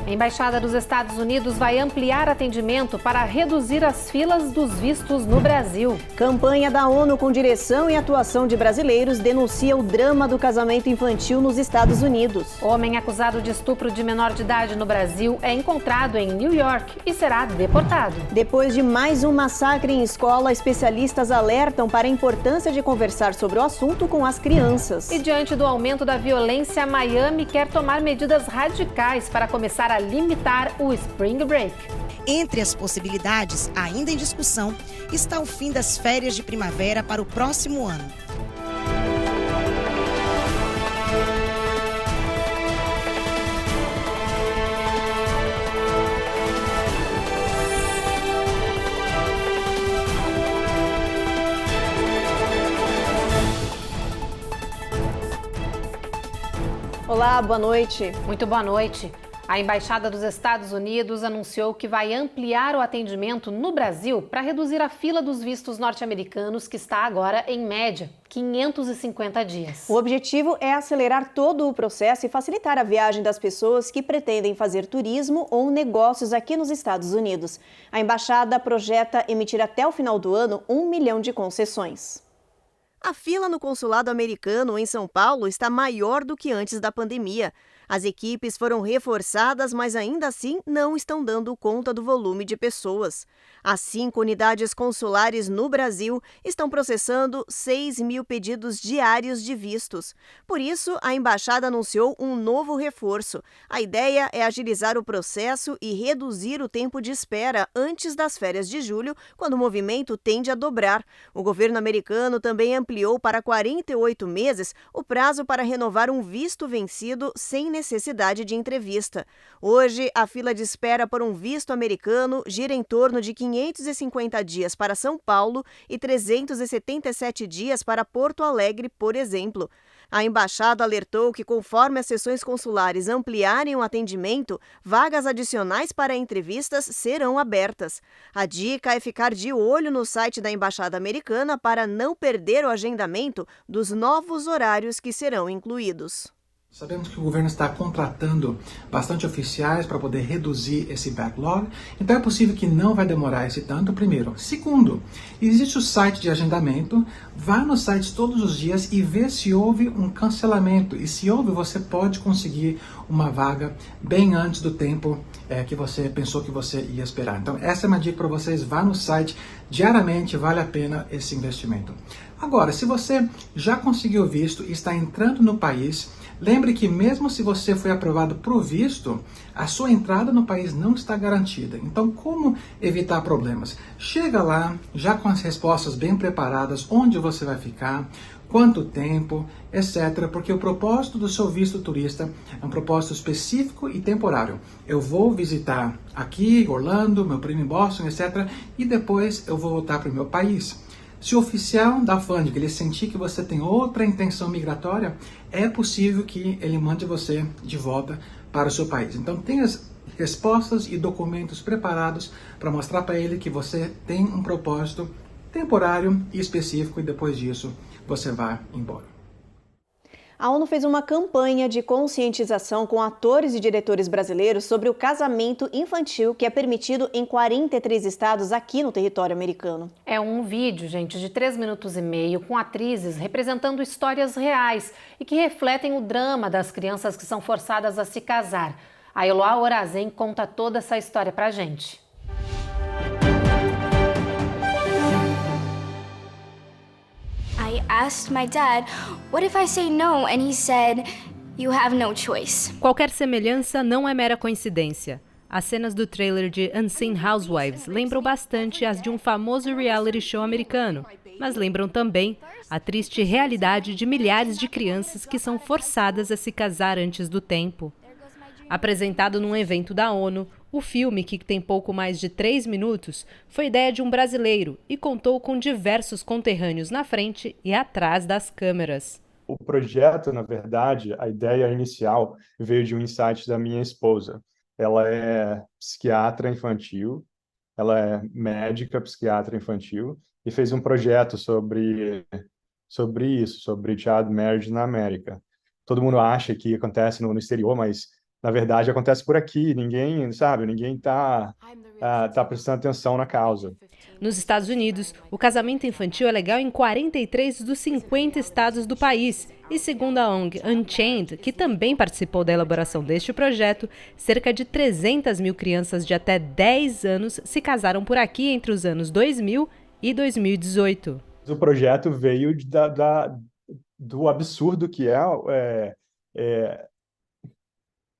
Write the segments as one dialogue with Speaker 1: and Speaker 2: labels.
Speaker 1: A Embaixada dos Estados Unidos vai ampliar atendimento para reduzir as filas dos vistos no Brasil.
Speaker 2: Campanha da ONU com direção e atuação de brasileiros denuncia o drama do casamento infantil nos Estados Unidos.
Speaker 1: Homem acusado de estupro de menor de idade no Brasil é encontrado em New York e será deportado.
Speaker 2: Depois de mais um massacre em escola, especialistas alertam para a importância de conversar sobre o assunto com as crianças.
Speaker 1: E diante do aumento da violência, Miami quer tomar medidas radicais para começar a limitar o Spring Break.
Speaker 3: Entre as possibilidades, ainda em discussão, está o fim das férias de primavera para o próximo ano.
Speaker 2: Olá, boa noite.
Speaker 1: Muito boa noite. A Embaixada dos Estados Unidos anunciou que vai ampliar o atendimento no Brasil para reduzir a fila dos vistos norte-americanos, que está agora, em média, 550 dias.
Speaker 2: O objetivo é acelerar todo o processo e facilitar a viagem das pessoas que pretendem fazer turismo ou negócios aqui nos Estados Unidos. A Embaixada projeta emitir até o final do ano 1 milhão de concessões. A fila no consulado americano em São Paulo está maior do que antes da pandemia. As equipes foram reforçadas, mas ainda assim não estão dando conta do volume de pessoas. As 5 unidades consulares no Brasil estão processando 6 mil pedidos diários de vistos. Por isso, a embaixada anunciou um novo reforço. A ideia é agilizar o processo e reduzir o tempo de espera antes das férias de julho, quando o movimento tende a dobrar. O governo americano também ampliou para 48 meses o prazo para renovar um visto vencido sem necessidade de entrevista. Hoje, a fila de espera por um visto americano gira em torno de 550 dias para São Paulo e 377 dias para Porto Alegre, por exemplo. A embaixada alertou que, conforme as sessões consulares ampliarem o atendimento, vagas adicionais para entrevistas serão abertas. A dica é ficar de olho no site da Embaixada Americana para não perder o agendamento dos novos horários que serão incluídos.
Speaker 4: Sabemos que o governo está contratando bastante oficiais para poder reduzir esse backlog, então é possível que não vai demorar esse tanto, primeiro. Segundo, existe o site de agendamento, vá no site todos os dias e vê se houve um cancelamento. E se houve, você pode conseguir uma vaga bem antes do tempo que você pensou que você ia esperar. Então essa é uma dica para vocês, vá no site diariamente, vale a pena esse investimento. Agora, se você já conseguiu visto e está entrando no país, lembre que mesmo se você foi aprovado para o visto, a sua entrada no país não está garantida. Então, como evitar problemas? Chega lá, já com as respostas bem preparadas, onde você vai ficar, quanto tempo, etc. Porque o propósito do seu visto turista é um propósito específico e temporário. Eu vou visitar aqui, Orlando, meu primo em Boston, etc. E depois eu vou voltar para o meu país. Se o oficial da alfândega ele sentir que você tem outra intenção migratória, é possível que ele mande você de volta para o seu país. Então, tenha as respostas e documentos preparados para mostrar para ele que você tem um propósito temporário e específico e depois disso você vai embora.
Speaker 2: A ONU fez uma campanha de conscientização com atores e diretores brasileiros sobre o casamento infantil que é permitido em 43 estados aqui no território americano.
Speaker 1: É um vídeo, gente, de 3 minutos e meio com atrizes representando histórias reais e que refletem o drama das crianças que são forçadas a se casar. A Eloá Orazen conta toda essa história pra gente.
Speaker 5: I asked my dad, what if I say no? And he said, you have no choice.
Speaker 6: Qualquer semelhança não é mera coincidência. As cenas do trailer de Unseen Housewives lembram bastante as de um famoso reality show americano, mas lembram também a triste realidade de milhares de crianças que são forçadas a se casar antes do tempo. Apresentado num evento da ONU, o filme, que tem pouco mais de 3 minutos, foi ideia de um brasileiro e contou com diversos conterrâneos na frente e atrás das câmeras.
Speaker 7: O projeto, na verdade, a ideia inicial veio de um insight da minha esposa. Ela é psiquiatra infantil, ela é médica psiquiatra infantil e fez um projeto sobre isso, sobre child marriage na América. Todo mundo acha que acontece no exterior, mas na verdade, acontece por aqui. Ninguém, sabe, ninguém tá prestando atenção na causa.
Speaker 6: Nos Estados Unidos, o casamento infantil é legal em 43 dos 50 estados do país. E segundo a ONG Unchained, que também participou da elaboração deste projeto, cerca de 300 mil crianças de até 10 anos se casaram por aqui entre os anos 2000 e 2018.
Speaker 7: O projeto veio do absurdo que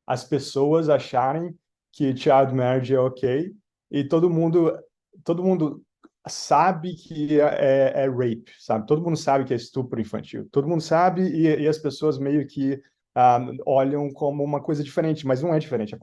Speaker 7: as pessoas acharem que child marriage é ok, e todo mundo sabe que é rape, sabe? Todo mundo sabe que é estupro infantil. Todo mundo sabe e as pessoas meio que olham como uma coisa diferente, mas não é diferente,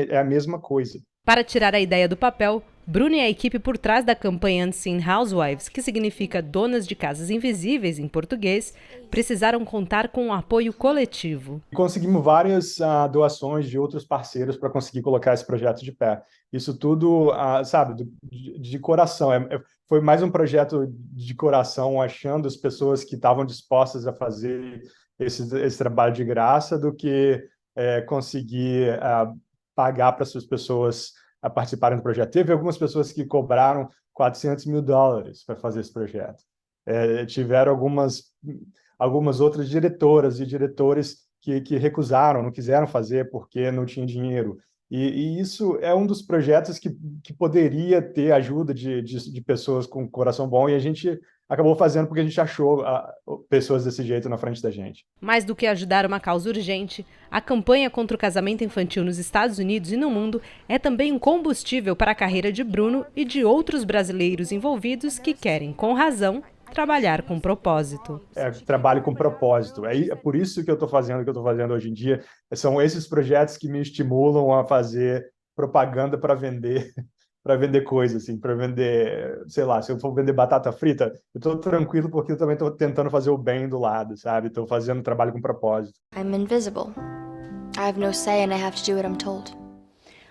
Speaker 7: é a mesma coisa.
Speaker 6: Para tirar a ideia do papel, Bruno e a equipe por trás da campanha Unseen Housewives, que significa Donas de Casas Invisíveis em português, precisaram contar com um apoio coletivo.
Speaker 7: Conseguimos várias doações de outros parceiros para conseguir colocar esse projeto de pé. Isso tudo, sabe, de coração. Foi mais um projeto de coração, achando as pessoas que estavam dispostas a fazer esse trabalho de graça do que conseguir pagar para essas pessoas a participarem do projeto. Teve algumas pessoas que cobraram $400 mil para fazer esse projeto. Tiveram algumas outras diretoras e diretores que recusaram, não quiseram fazer porque não tinha dinheiro. E isso é um dos projetos que poderia ter ajuda de pessoas com coração bom, e a gente acabou fazendo porque a gente achou pessoas desse jeito na frente da gente.
Speaker 6: Mais do que ajudar uma causa urgente, a campanha contra o casamento infantil nos Estados Unidos e no mundo é também um combustível para a carreira de Bruno e de outros brasileiros envolvidos que querem, com razão, trabalhar com propósito.
Speaker 7: Trabalho com propósito. É por isso que eu estou fazendo o que eu estou fazendo hoje em dia. São esses projetos que me estimulam a fazer propaganda para vender coisas, assim, para vender, sei lá, se eu for vender batata frita, eu estou tranquilo porque eu também estou tentando fazer o bem do lado, sabe? Estou fazendo um trabalho com propósito.
Speaker 5: I'm invisible. I have no say and I have to do what I'm told.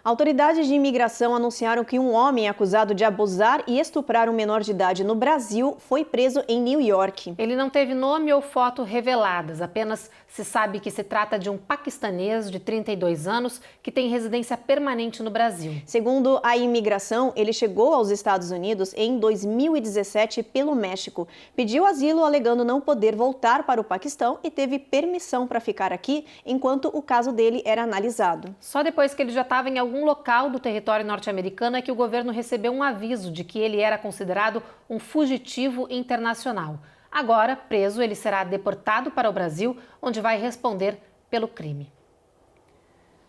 Speaker 2: Autoridades de imigração anunciaram que um homem acusado de abusar e estuprar um menor de idade no Brasil foi preso em New York.
Speaker 1: Ele não teve nome ou foto reveladas, apenas se sabe que se trata de um paquistanês de 32 anos que tem residência permanente no Brasil.
Speaker 2: Segundo a imigração, ele chegou aos Estados Unidos em 2017 pelo México. Pediu asilo alegando não poder voltar para o Paquistão e teve permissão para ficar aqui enquanto o caso dele era analisado.
Speaker 1: Só depois que ele já estava em algum local do território norte-americano é que o governo recebeu um aviso de que ele era considerado um fugitivo internacional. Agora, preso, ele será deportado para o Brasil, onde vai responder pelo crime.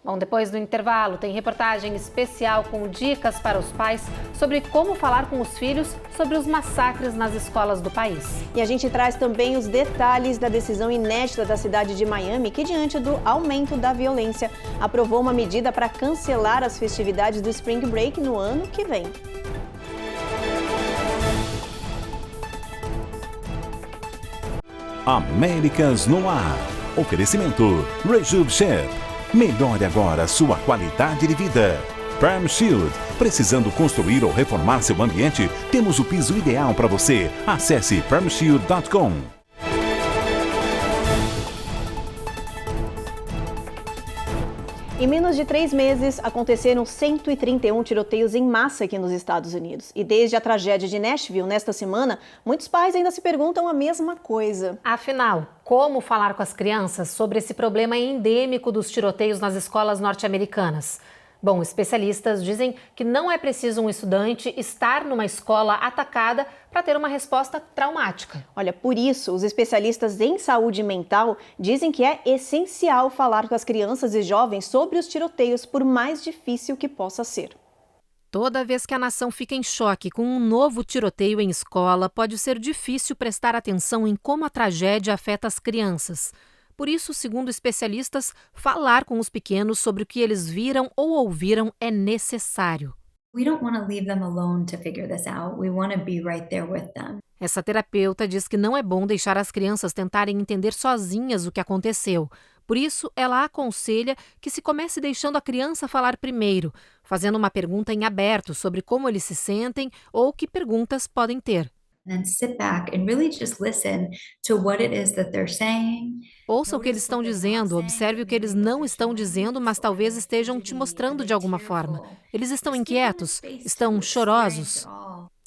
Speaker 1: Bom, depois do intervalo, tem reportagem especial com dicas para os pais sobre como falar com os filhos sobre os massacres nas escolas do país.
Speaker 2: E a gente traz também os detalhes da decisão inédita da cidade de Miami, que, diante do aumento da violência, aprovou uma medida para cancelar as festividades do Spring Break no ano que vem.
Speaker 8: Américas no Ar. Oferecimento Rejuve Chef. Melhore agora sua qualidade de vida. Perm Shield. Precisando construir ou reformar seu ambiente? Temos o piso ideal para você. Acesse permshield.com.
Speaker 2: Em menos de 3 meses, aconteceram 131 tiroteios em massa aqui nos Estados Unidos. E desde a tragédia de Nashville, nesta semana, muitos pais ainda se perguntam a mesma coisa.
Speaker 1: Afinal, como falar com as crianças sobre esse problema endêmico dos tiroteios nas escolas norte-americanas? Bom, especialistas dizem que não é preciso um estudante estar numa escola atacada para ter uma resposta traumática.
Speaker 2: Olha, por isso, os especialistas em saúde mental dizem que é essencial falar com as crianças e jovens sobre os tiroteios, por mais difícil que possa ser.
Speaker 1: Toda vez que a nação fica em choque com um novo tiroteio em escola, pode ser difícil prestar atenção em como a tragédia afeta as crianças. Por isso, segundo especialistas, falar com os pequenos sobre o que eles viram ou ouviram é necessário.
Speaker 9: We don't want to leave them alone to figure this out. We want to be right there with them.
Speaker 1: Essa terapeuta diz que não é bom deixar as crianças tentarem entender sozinhas o que aconteceu. Por isso, ela aconselha que se comece deixando a criança falar primeiro, fazendo uma pergunta em aberto sobre como eles se sentem ou que perguntas podem ter.
Speaker 9: And sit back and really just listen to what it is that they're saying.
Speaker 1: Ouça o que eles estão dizendo, observe o que eles não estão dizendo, mas talvez estejam te mostrando de alguma forma. Eles estão inquietos? Estão chorosos?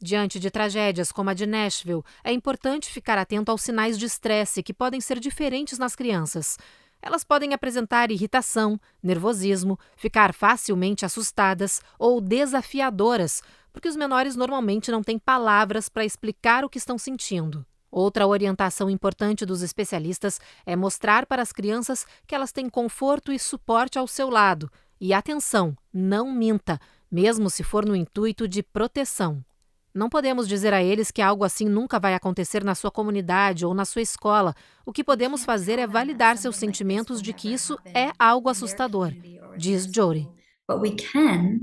Speaker 1: Diante de tragédias como a de Nashville, é importante ficar atento aos sinais de estresse que podem ser diferentes nas crianças. Elas podem apresentar irritação, nervosismo, ficar facilmente assustadas ou desafiadoras, porque os menores normalmente não têm palavras para explicar o que estão sentindo. Outra orientação importante dos especialistas é mostrar para as crianças que elas têm conforto e suporte ao seu lado. E atenção, não minta, mesmo se for no intuito de proteção. Não podemos dizer a eles que algo assim nunca vai acontecer na sua comunidade ou na sua escola. O que podemos fazer é validar seus sentimentos de que isso é algo assustador, diz Jody.
Speaker 9: But we can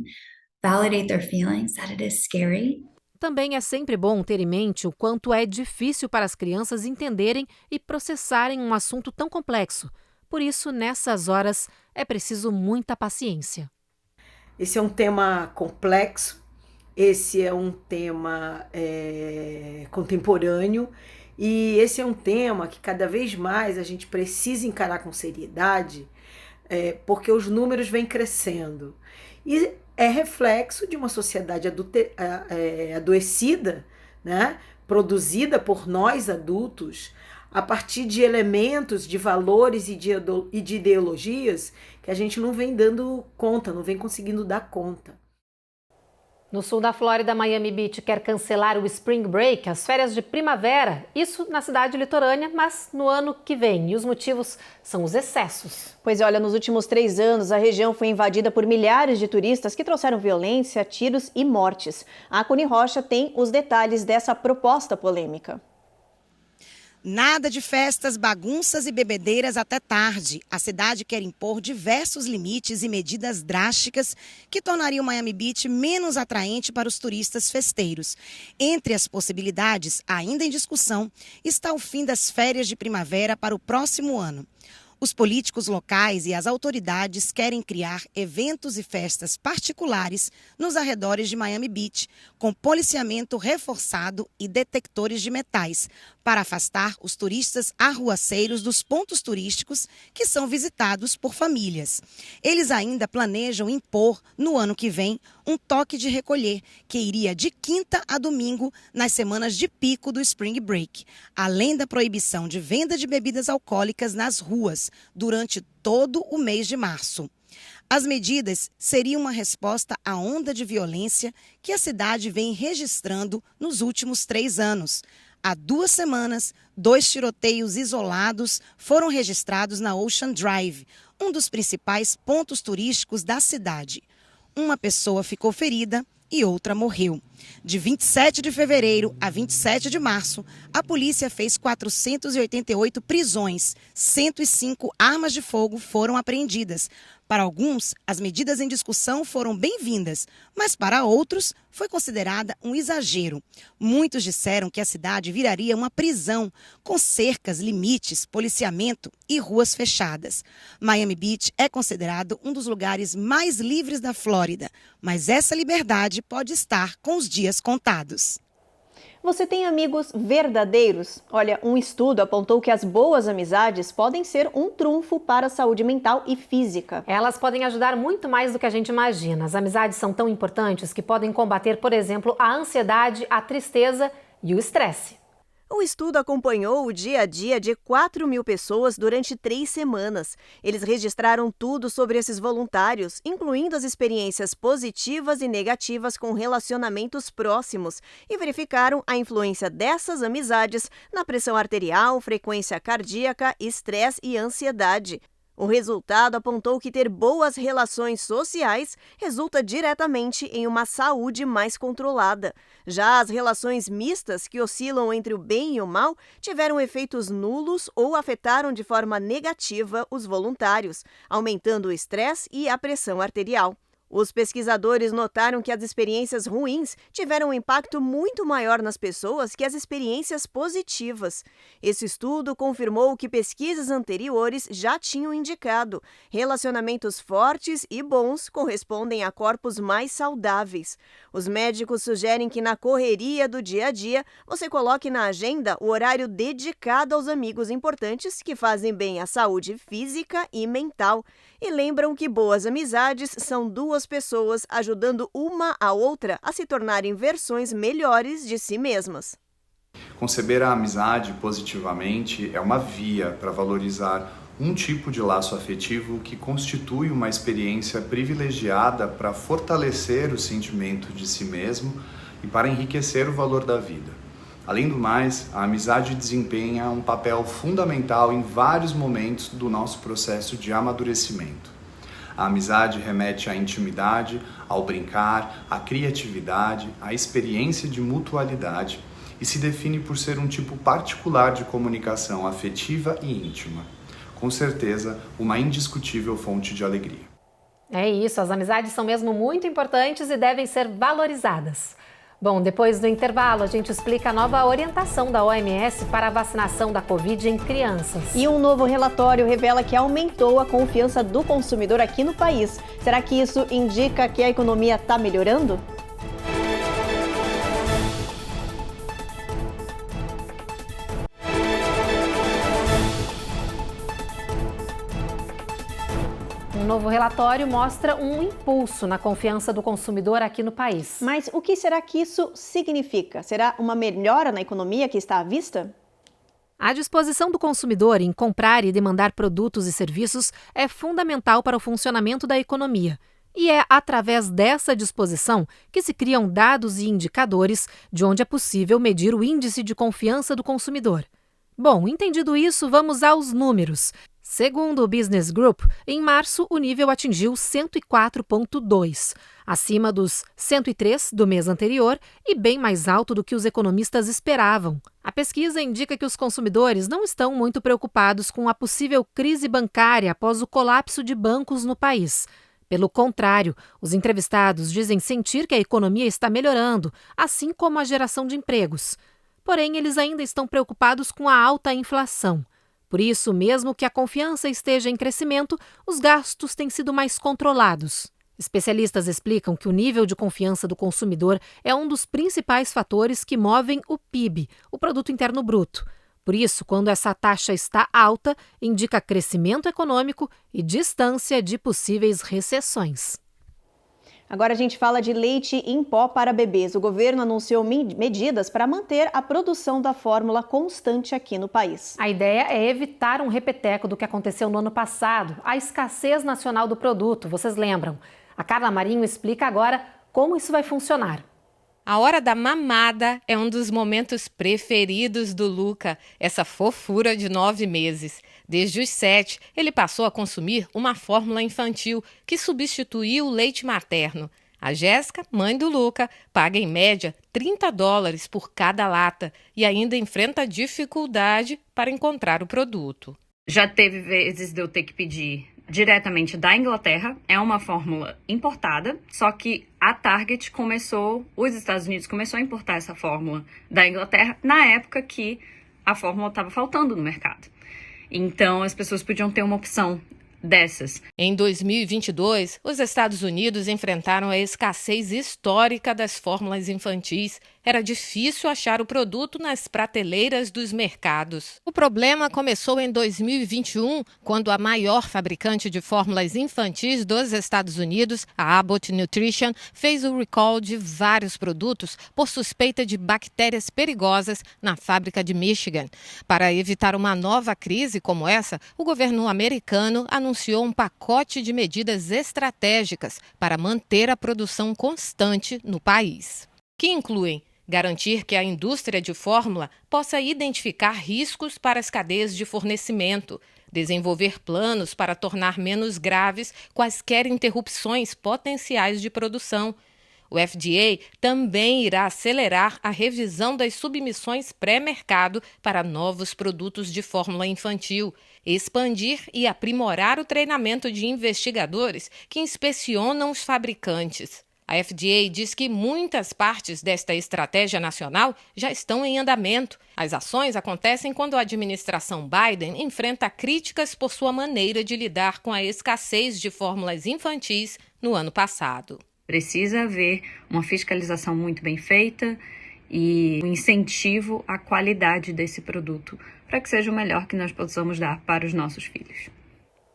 Speaker 9: validate their feelings that it is scary.
Speaker 1: Também é sempre bom ter em mente o quanto é difícil para as crianças entenderem e processarem um assunto tão complexo. Por isso, nessas horas, é preciso muita paciência.
Speaker 10: Esse é um tema complexo, esse é um tema contemporâneo e esse é um tema que cada vez mais a gente precisa encarar com seriedade, porque os números vêm crescendo. E é reflexo de uma sociedade adoecida, né? Produzida por nós adultos, a partir de elementos, de valores e de ideologias que a gente não vem dando conta, não vem conseguindo dar conta.
Speaker 1: No sul da Flórida, Miami Beach quer cancelar o Spring Break, as férias de primavera. Isso na cidade litorânea, mas no ano que vem. E os motivos são os excessos.
Speaker 2: Pois olha, nos últimos 3 anos, a região foi invadida por milhares de turistas que trouxeram violência, tiros e mortes. A Cuni Rocha tem os detalhes dessa proposta polêmica.
Speaker 3: Nada de festas, bagunças e bebedeiras até tarde. A cidade quer impor diversos limites e medidas drásticas que tornariam Miami Beach menos atraente para os turistas festeiros. Entre as possibilidades, ainda em discussão, está o fim das férias de primavera para o próximo ano. Os políticos locais e as autoridades querem criar eventos e festas particulares nos arredores de Miami Beach, com policiamento reforçado e detectores de metais, para afastar os turistas arruaceiros dos pontos turísticos que são visitados por famílias. Eles ainda planejam impor, no ano que vem, um toque de recolher, que iria de quinta a domingo nas semanas de pico do Spring Break, além da proibição de venda de bebidas alcoólicas nas ruas durante todo o mês de março. As medidas seriam uma resposta à onda de violência que a cidade vem registrando nos últimos 3 anos. Há 2 semanas, 2 tiroteios isolados foram registrados na Ocean Drive, um dos principais pontos turísticos da cidade. Uma pessoa ficou ferida e outra morreu. De 27 de fevereiro a 27 de março, a polícia fez 488 prisões, 105 armas de fogo foram apreendidas. Para alguns, as medidas em discussão foram bem-vindas, mas para outros foi considerada um exagero. Muitos disseram que a cidade viraria uma prisão, com cercas, limites, policiamento e ruas fechadas. Miami Beach é considerado um dos lugares mais livres da Flórida, mas essa liberdade pode estar com os dias contados.
Speaker 2: Você tem amigos verdadeiros? Olha, um estudo apontou que as boas amizades podem ser um trunfo para a saúde mental e física.
Speaker 1: Elas podem ajudar muito mais do que a gente imagina. As amizades são tão importantes que podem combater, por exemplo, a ansiedade, a tristeza e o estresse.
Speaker 2: O estudo acompanhou o dia a dia de 4.000 pessoas durante 3 semanas. Eles registraram tudo sobre esses voluntários, incluindo as experiências positivas e negativas com relacionamentos próximos, e verificaram a influência dessas amizades na pressão arterial, frequência cardíaca, estresse e ansiedade. O resultado apontou que ter boas relações sociais resulta diretamente em uma saúde mais controlada. Já as relações mistas, que oscilam entre o bem e o mal, tiveram efeitos nulos ou afetaram de forma negativa os voluntários, aumentando o estresse e a pressão arterial. Os pesquisadores notaram que as experiências ruins tiveram um impacto muito maior nas pessoas que as experiências positivas. Esse estudo confirmou o que pesquisas anteriores já tinham indicado: relacionamentos fortes e bons correspondem a corpos mais saudáveis. Os médicos sugerem que na correria do dia a dia, você coloque na agenda o horário dedicado aos amigos importantes que fazem bem à saúde física e mental. E lembram que boas amizades são duas pessoas ajudando uma a outra a se tornarem versões melhores de si mesmas.
Speaker 11: Conceber a amizade positivamente é uma via para valorizar um tipo de laço afetivo que constitui uma experiência privilegiada para fortalecer o sentimento de si mesmo e para enriquecer o valor da vida. Além do mais, a amizade desempenha um papel fundamental em vários momentos do nosso processo de amadurecimento. A amizade remete à intimidade, ao brincar, à criatividade, à experiência de mutualidade e se define por ser um tipo particular de comunicação afetiva e íntima. Com certeza, uma indiscutível fonte de alegria.
Speaker 1: É isso, as amizades são mesmo muito importantes e devem ser valorizadas. Bom, depois do intervalo, a gente explica a nova orientação da OMS para a vacinação da Covid em crianças.
Speaker 2: E um novo relatório revela que aumentou a confiança do consumidor aqui no país. Será que isso indica que a economia está melhorando?
Speaker 1: Um novo relatório mostra um impulso na confiança do consumidor aqui no país.
Speaker 2: Mas o que será que isso significa? Será uma melhora na economia que está à vista?
Speaker 1: A disposição do consumidor em comprar e demandar produtos e serviços é fundamental para o funcionamento da economia. E é através dessa disposição que se criam dados e indicadores de onde é possível medir o índice de confiança do consumidor. Bom, entendido isso, vamos aos números. Segundo o Business Group, em março o nível atingiu 104,2, acima dos 103 do mês anterior e bem mais alto do que os economistas esperavam. A pesquisa indica que os consumidores não estão muito preocupados com a possível crise bancária após o colapso de bancos no país. Pelo contrário, os entrevistados dizem sentir que a economia está melhorando, assim como a geração de empregos. Porém, eles ainda estão preocupados com a alta inflação. Por isso, mesmo que a confiança esteja em crescimento, os gastos têm sido mais controlados. Especialistas explicam que o nível de confiança do consumidor é um dos principais fatores que movem o PIB, o Produto Interno Bruto. Por isso, quando essa taxa está alta, indica crescimento econômico e distância de possíveis recessões.
Speaker 2: Agora a gente fala de leite em pó para bebês. O governo anunciou medidas para manter a produção da fórmula constante aqui no país.
Speaker 1: A ideia é evitar um repeteco do que aconteceu no ano passado, a escassez nacional do produto, vocês lembram? A Carla Marinho explica agora como isso vai funcionar.
Speaker 6: A hora da mamada é um dos momentos preferidos do Luca, essa fofura de 9 meses. Desde os 7, ele passou a consumir uma fórmula infantil que substituiu o leite materno. A Jéssica, mãe do Luca, paga em média $30 por cada lata e ainda enfrenta dificuldade para encontrar o produto.
Speaker 12: Já teve vezes de eu ter que pedir diretamente da Inglaterra, é uma fórmula importada, só que a Target os Estados Unidos começou a importar essa fórmula da Inglaterra na época que a fórmula estava faltando no mercado. Então as pessoas podiam ter uma opção dessas.
Speaker 6: Em 2022, os Estados Unidos enfrentaram a escassez histórica das fórmulas infantis. Era difícil achar o produto nas prateleiras dos mercados. O problema começou em 2021, quando a maior fabricante de fórmulas infantis dos Estados Unidos, a Abbott Nutrition, fez o recall de vários produtos por suspeita de bactérias perigosas na fábrica de Michigan. Para evitar uma nova crise como essa, o governo americano anunciou um pacote de medidas estratégicas para manter a produção constante no país, que incluem garantir que a indústria de fórmula possa identificar riscos para as cadeias de fornecimento, desenvolver planos para tornar menos graves quaisquer interrupções potenciais de produção,
Speaker 13: O FDA também irá acelerar a revisão das submissões pré-mercado para novos produtos de fórmula infantil, expandir e aprimorar o treinamento de investigadores que inspecionam os fabricantes. A FDA diz que muitas partes desta estratégia nacional já estão em andamento. As ações acontecem quando a administração Biden enfrenta críticas por sua maneira de lidar com a escassez de fórmulas infantis no ano passado.
Speaker 12: Precisa haver uma fiscalização muito bem feita e um incentivo à qualidade desse produto, para que seja o melhor que nós possamos dar para os nossos filhos.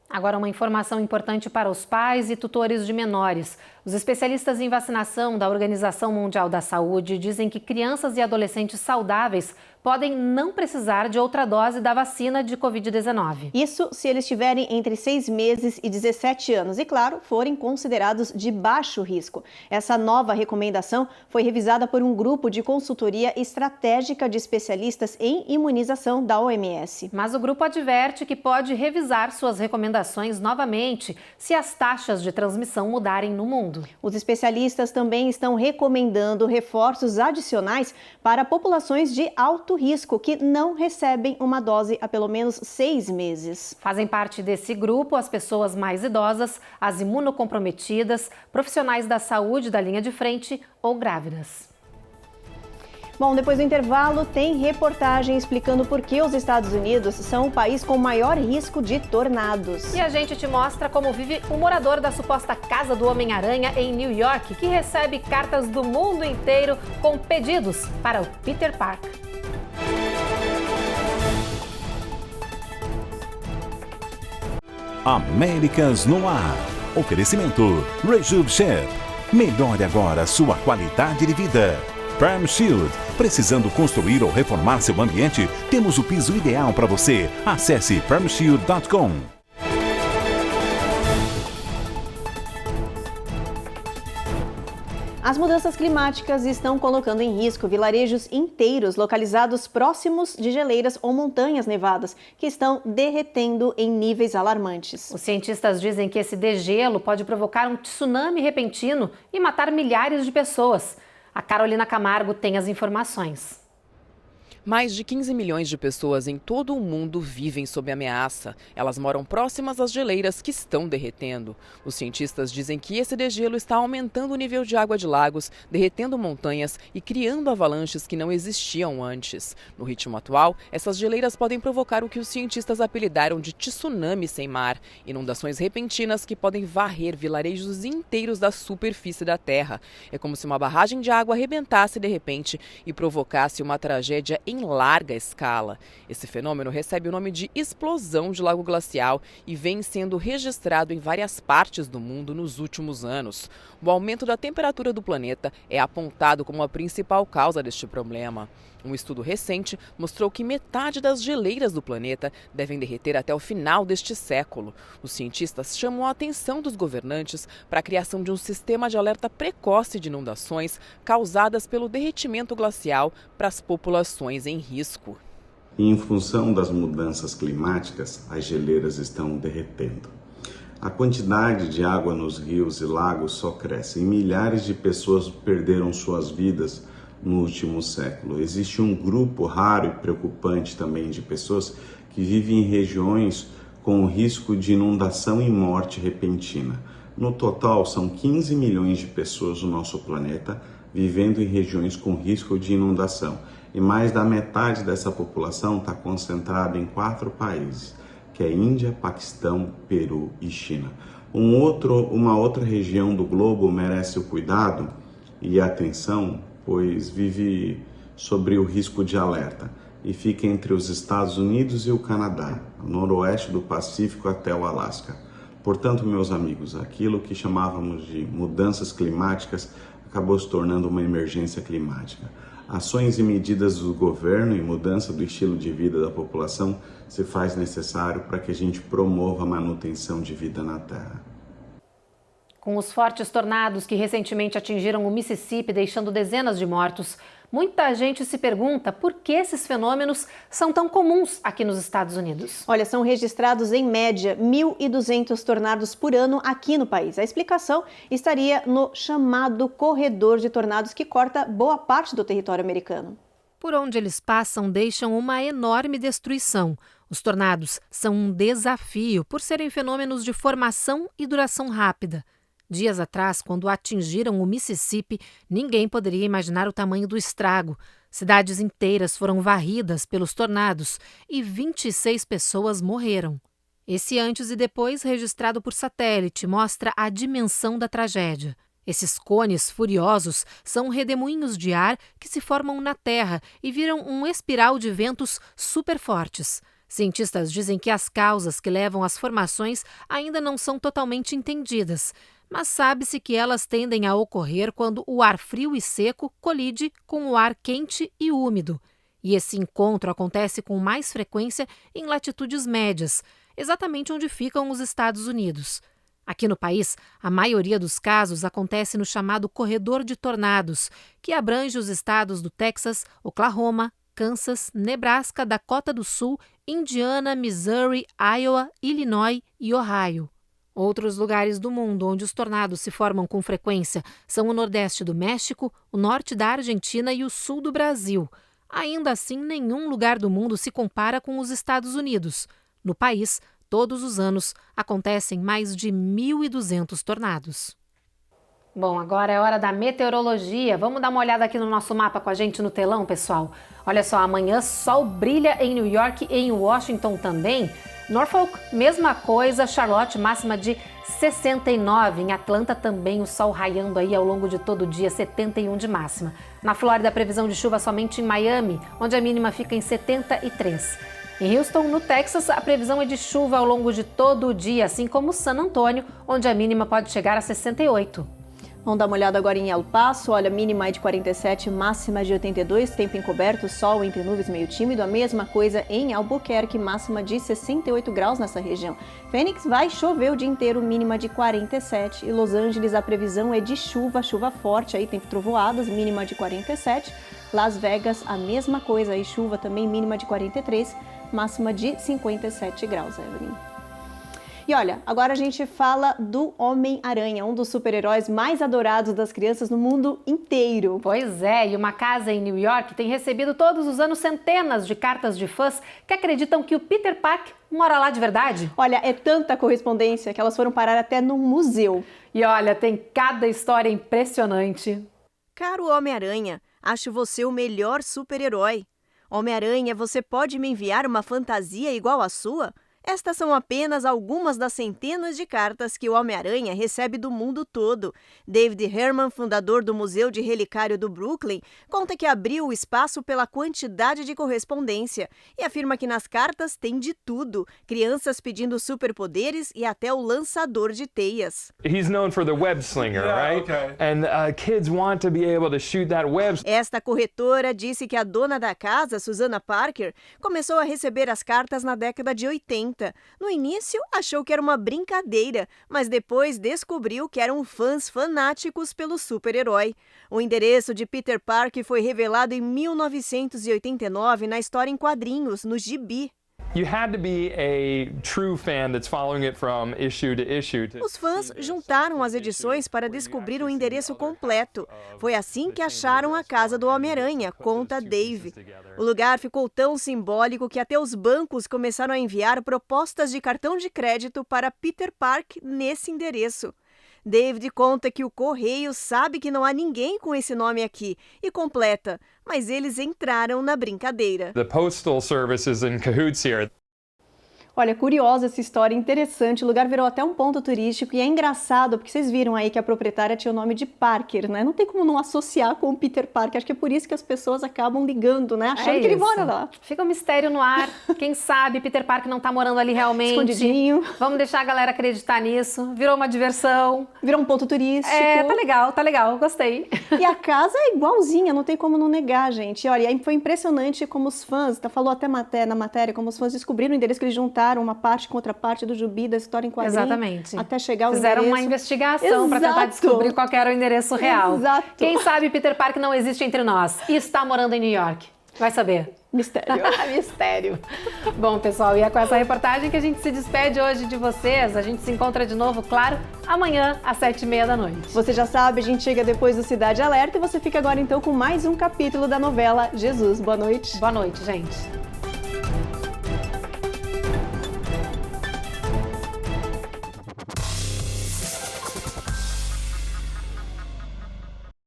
Speaker 1: Agora, uma informação importante para os pais e tutores de menores. Os especialistas em vacinação da Organização Mundial da Saúde dizem que crianças e adolescentes saudáveis podem não precisar de outra dose da vacina de Covid-19.
Speaker 2: Isso se eles tiverem entre 6 meses e 17 anos e, claro, forem considerados de baixo risco. Essa nova recomendação foi revisada por um grupo de consultoria estratégica de especialistas em imunização da OMS.
Speaker 1: Mas o grupo adverte que pode revisar suas recomendações novamente se as taxas de transmissão mudarem no mundo.
Speaker 2: Os especialistas também estão recomendando reforços adicionais para populações de alto risco que não recebem uma dose há pelo menos 6 meses.
Speaker 1: Fazem parte desse grupo as pessoas mais idosas, as imunocomprometidas, profissionais da saúde da linha de frente ou grávidas.
Speaker 2: Bom, depois do intervalo, tem reportagem explicando por que os Estados Unidos são o país com maior risco de tornados.
Speaker 1: E a gente te mostra como vive o morador da suposta Casa do Homem-Aranha em New York, que recebe cartas do mundo inteiro com pedidos para o Peter Parker.
Speaker 8: Américas no Ar. Oferecimento Rejub Chef. Melhore agora sua qualidade de vida. Perm Shield. Precisando construir ou reformar seu ambiente? Temos o piso ideal para você. Acesse permshield.com.
Speaker 2: As mudanças climáticas estão colocando em risco vilarejos inteiros localizados próximos de geleiras ou montanhas nevadas, que estão derretendo em níveis alarmantes.
Speaker 1: Os cientistas dizem que esse degelo pode provocar um tsunami repentino e matar milhares de pessoas. A Carolina Camargo tem as informações.
Speaker 14: Mais de 15 milhões de pessoas em todo o mundo vivem sob ameaça. Elas moram próximas às geleiras que estão derretendo. Os cientistas dizem que esse degelo está aumentando o nível de água de lagos, derretendo montanhas e criando avalanches que não existiam antes. No ritmo atual, essas geleiras podem provocar o que os cientistas apelidaram de tsunami sem mar, inundações repentinas que podem varrer vilarejos inteiros da superfície da Terra. É como se uma barragem de água arrebentasse de repente e provocasse uma tragédia em larga escala. Esse fenômeno recebe o nome de explosão de lago glacial e vem sendo registrado em várias partes do mundo nos últimos anos. O aumento da temperatura do planeta é apontado como a principal causa deste problema. Um estudo recente mostrou que metade das geleiras do planeta devem derreter até o final deste século. Os cientistas chamam a atenção dos governantes para a criação de um sistema de alerta precoce de inundações causadas pelo derretimento glacial para as populações em risco.
Speaker 15: Em função das mudanças climáticas, as geleiras estão derretendo. A quantidade de água nos rios e lagos só cresce e milhares de pessoas perderam suas vidas no último século. Existe um grupo raro e preocupante também de pessoas que vivem em regiões com risco de inundação e morte repentina. No total, são 15 milhões de pessoas no nosso planeta vivendo em regiões com risco de inundação. E mais da metade dessa população está concentrada em 4 países, que é Índia, Paquistão, Peru e China. Uma outra região do globo merece o cuidado e a atenção, pois vive sobre o risco de alerta e fica entre os Estados Unidos e o Canadá, no noroeste do Pacífico até o Alasca. Portanto, meus amigos, aquilo que chamávamos de mudanças climáticas acabou se tornando uma emergência climática. Ações e medidas do governo e mudança do estilo de vida da população se faz necessário para que a gente promova a manutenção de vida na Terra.
Speaker 1: Com os fortes tornados que recentemente atingiram o Mississippi, deixando dezenas de mortos, muita gente se pergunta por que esses fenômenos são tão comuns aqui nos Estados Unidos.
Speaker 2: Olha, são registrados em média 1.200 tornados por ano aqui no país. A explicação estaria no chamado corredor de tornados que corta boa parte do território americano.
Speaker 1: Por onde eles passam, deixam uma enorme destruição. Os tornados são um desafio por serem fenômenos de formação e duração rápida. Dias atrás, quando atingiram o Mississippi, ninguém poderia imaginar o tamanho do estrago. Cidades inteiras foram varridas pelos tornados e 26 pessoas morreram. Esse antes e depois, registrado por satélite, mostra a dimensão da tragédia. Esses cones furiosos são redemoinhos de ar que se formam na Terra e viram um espiral de ventos super fortes. Cientistas dizem que as causas que levam às formações ainda não são totalmente entendidas, mas sabe-se que elas tendem a ocorrer quando o ar frio e seco colide com o ar quente e úmido. E esse encontro acontece com mais frequência em latitudes médias, exatamente onde ficam os Estados Unidos. Aqui no país, a maioria dos casos acontece no chamado corredor de tornados, que abrange os estados do Texas, Oklahoma, Kansas, Nebraska, Dakota do Sul, Indiana, Missouri, Iowa, Illinois e Ohio. Outros lugares do mundo onde os tornados se formam com frequência são o Nordeste do México, o Norte da Argentina e o Sul do Brasil. Ainda assim, nenhum lugar do mundo se compara com os Estados Unidos. No país, todos os anos, acontecem mais de 1.200 tornados. Bom, agora é hora da meteorologia. Vamos dar uma olhada aqui no nosso mapa com a gente no telão, pessoal? Olha só, amanhã sol brilha em New York e em Washington também. Norfolk, mesma coisa. Charlotte, máxima de 69. Em Atlanta também o sol raiando aí ao longo de todo o dia, 71 de máxima. Na Flórida, previsão de chuva somente em Miami, onde a mínima fica em 73. Em Houston, no Texas, a previsão é de chuva ao longo de todo o dia, assim como San Antônio, onde a mínima pode chegar a 68.
Speaker 2: Vamos dar uma olhada agora em El Paso. Olha, mínima é de 47, máxima de 82, tempo encoberto, sol entre nuvens meio tímido. A mesma coisa em Albuquerque, máxima de 68 graus nessa região. Phoenix vai chover o dia inteiro, mínima de 47. E Los Angeles, a previsão é de chuva, chuva forte, aí tem trovoadas, mínima de 47. Las Vegas, a mesma coisa, aí chuva também, mínima de 43, máxima de 57 graus, Evelyn. E olha, agora a gente fala do Homem-Aranha, um dos super-heróis mais adorados das crianças no mundo inteiro.
Speaker 1: Pois é, e uma casa em New York tem recebido todos os anos centenas de cartas de fãs que acreditam que o Peter Parker mora lá de verdade.
Speaker 2: Olha, é tanta correspondência que elas foram parar até num museu.
Speaker 1: E olha, tem cada história impressionante.
Speaker 2: Caro Homem-Aranha, acho você o melhor super-herói. Homem-Aranha, você pode me enviar uma fantasia igual à sua? Estas são apenas algumas das centenas de cartas que o Homem-Aranha recebe do mundo todo. David Herman, fundador do Museu de Relicário do Brooklyn, conta que abriu o espaço pela quantidade de correspondência e afirma que nas cartas tem de tudo, crianças pedindo superpoderes e até o lançador de teias.
Speaker 16: He's known for the web slinger, right? Okay. And kids want to be able to shoot that web.
Speaker 2: Esta corretora disse que a dona da casa, Susana Parker, começou a receber as cartas na década de 80. No início, achou que era uma brincadeira, mas depois descobriu que eram fãs fanáticos pelo super-herói. O endereço de Peter Parker foi revelado em 1989 na história em quadrinhos, no Gibi.
Speaker 16: You had to be a true fan that's following it from issue to issue.
Speaker 2: Os fãs juntaram as edições para descobrir o endereço completo. Foi assim que acharam a casa do Homem-Aranha, conta Dave. O lugar ficou tão simbólico que até os bancos começaram a enviar propostas de cartão de crédito para Peter Parker nesse endereço. David conta que o correio sabe que não há ninguém com esse nome aqui e completa, mas eles entraram na brincadeira.
Speaker 16: The postal service is in cahoots here.
Speaker 2: Olha, curiosa essa história, interessante, o lugar virou até um ponto turístico e é engraçado, porque vocês viram aí que a proprietária tinha o nome de Parker, né? Não tem como não associar com o Peter Parker, acho que é por isso que as pessoas acabam ligando, né? Achando que ele mora lá.
Speaker 1: Fica um mistério no ar, quem sabe Peter Parker não tá morando ali realmente.
Speaker 2: Escondidinho.
Speaker 1: Vamos deixar a galera acreditar nisso, virou uma diversão.
Speaker 2: Virou um ponto turístico.
Speaker 1: É, tá legal, gostei.
Speaker 2: E a casa é igualzinha, não tem como não negar, gente. Olha, foi impressionante como os fãs, falou até na matéria, como os fãs descobriram o endereço que eles juntaram juntaram uma parte com outra parte do Gibi, da história em quadrinho.
Speaker 1: Exatamente.
Speaker 2: Até chegar ao
Speaker 1: Fizeram
Speaker 2: endereço.
Speaker 1: uma investigação para tentar descobrir qual que era o endereço real.
Speaker 2: Exato.
Speaker 1: Quem sabe Peter Parker não existe entre nós e está morando em New York. Vai saber.
Speaker 2: Mistério.
Speaker 1: Mistério. Bom, pessoal, e é com essa reportagem que a gente se despede hoje de vocês. A gente se encontra de novo, claro, amanhã às 7h30 da noite.
Speaker 2: Você já sabe, a gente chega depois do Cidade Alerta e você fica agora então com mais um capítulo da novela Jesus. Boa noite.
Speaker 1: Boa noite, gente.